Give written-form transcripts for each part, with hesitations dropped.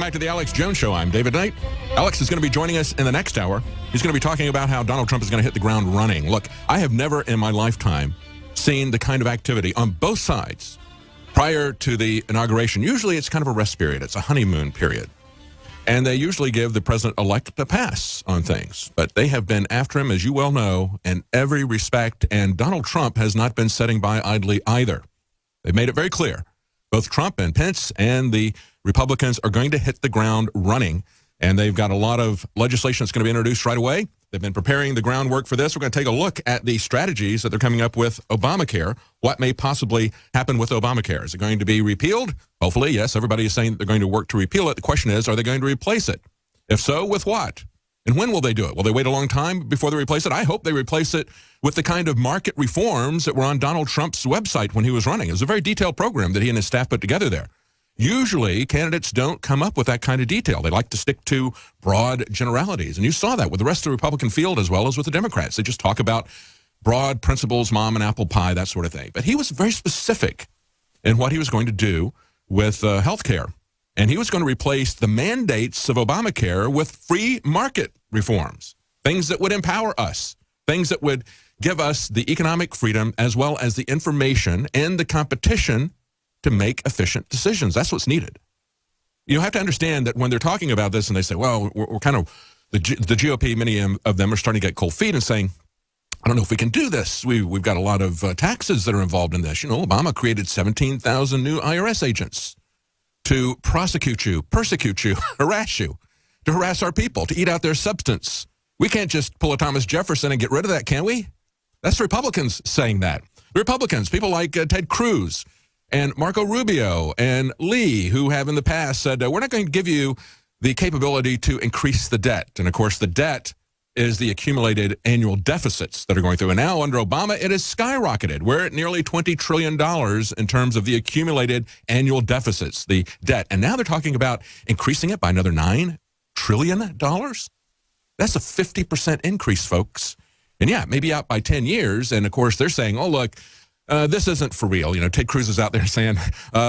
Welcome back to the Alex Jones Show. I'm David Knight. Alex is going to be joining us in the next hour. He's going to be talking about how Donald Trump is going to hit the ground running. Look, I have never in my lifetime seen the kind of activity on both sides prior to the inauguration. Usually it's kind of a rest period. It's a honeymoon period. And they usually give the president-elect a pass on things. But they have been after him, as you well know, in every respect. And Donald Trump has not been sitting by idly either. They've made it very clear. Both Trump and Pence and the Republicans are going to hit the ground running, and they've got a lot of legislation that's going to be introduced right away. They've been preparing the groundwork for this. We're going to take a look at the strategies that they're coming up with Obamacare, what may possibly happen with Obamacare. Is it going to be repealed? Hopefully, yes. Everybody is saying that they're going to work to repeal it. The question is, are they going to replace it? If so, with what? And when will they do it? Will they wait a long time before they replace it? I hope they replace it with the kind of market reforms that were on Donald Trump's website when he was running. It was a very detailed program that he and his staff put together there. Usually, candidates don't come up with that kind of detail. They like to stick to broad generalities. And you saw that with the rest of the Republican field as well as with the Democrats. They just talk about broad principles, mom and apple pie, that sort of thing. But he was very specific in what he was going to do with health care. And he was going to replace the mandates of Obamacare with free market reforms, things that would empower us, things that would give us the economic freedom as well as the information and the competition to make efficient decisions. That's what's needed. You have to understand that when they're talking about this and they say, well, we're kind of, the GOP, many of them are starting to get cold feet and saying, I don't know if we can do this. We've got a lot of taxes that are involved in this. You know, Obama created 17,000 new IRS agents to prosecute you, persecute you, harass you, to harass our people, to eat out their substance. We can't just pull a Thomas Jefferson and get rid of that, can we? That's Republicans saying that. Republicans, people like Ted Cruz and Marco Rubio and Lee, who have in the past said, we're not going to give you the capability to increase the debt. And, of course, the debt is the accumulated annual deficits that are going through. And now under Obama, it has skyrocketed. We're at nearly $20 trillion in terms of the accumulated annual deficits, the debt. And now they're talking about increasing it by another $9 trillion. That's a 50% increase, folks. And, yeah, maybe out by 10 years. And, of course, they're saying, oh, look, this isn't for real. You know, Ted Cruz is out there saying,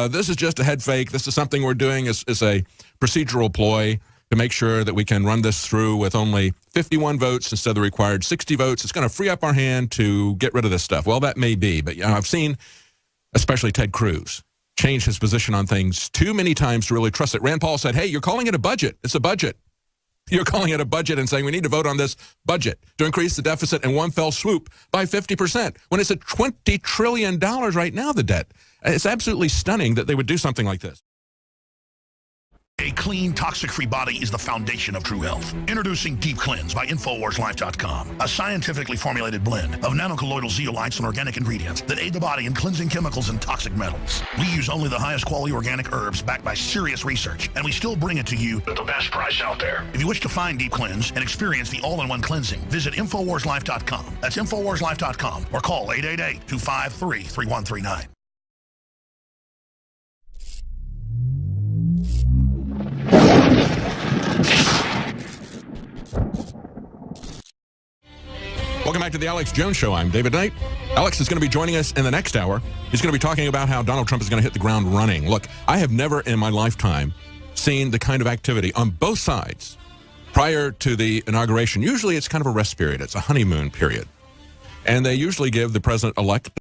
this is just a head fake. This is something we're doing as a procedural ploy to make sure that we can run this through with only 51 votes instead of the required 60 votes. It's going to free up our hand to get rid of this stuff. Well, that may be, but you know, I've seen, especially Ted Cruz, change his position on things too many times to really trust it. Rand Paul said, hey, you're calling it a budget. It's a budget. You're calling it a budget and saying we need to vote on this budget to increase the deficit in one fell swoop by 50%, when it's at $20 trillion right now, the debt. It's absolutely stunning that they would do something like this. A clean, toxic-free body is the foundation of true health. Introducing Deep Cleanse by InfoWarsLife.com, a scientifically formulated blend of nanocolloidal zeolites and organic ingredients that aid the body in cleansing chemicals and toxic metals. We use only the highest quality organic herbs backed by serious research, and we still bring it to you at the best price out there. If you wish to find Deep Cleanse and experience the all-in-one cleansing, visit InfoWarsLife.com. That's InfoWarsLife.com, or call 888-253-3139. Welcome back to the Alex Jones Show. I'm David Knight. Alex is going to be joining us in the next hour. He's going to be talking about how Donald Trump is going to hit the ground running. Look, I have never in my lifetime seen the kind of activity on both sides prior to the inauguration. Usually it's kind of a rest period. It's a honeymoon period. And they usually give the president-elect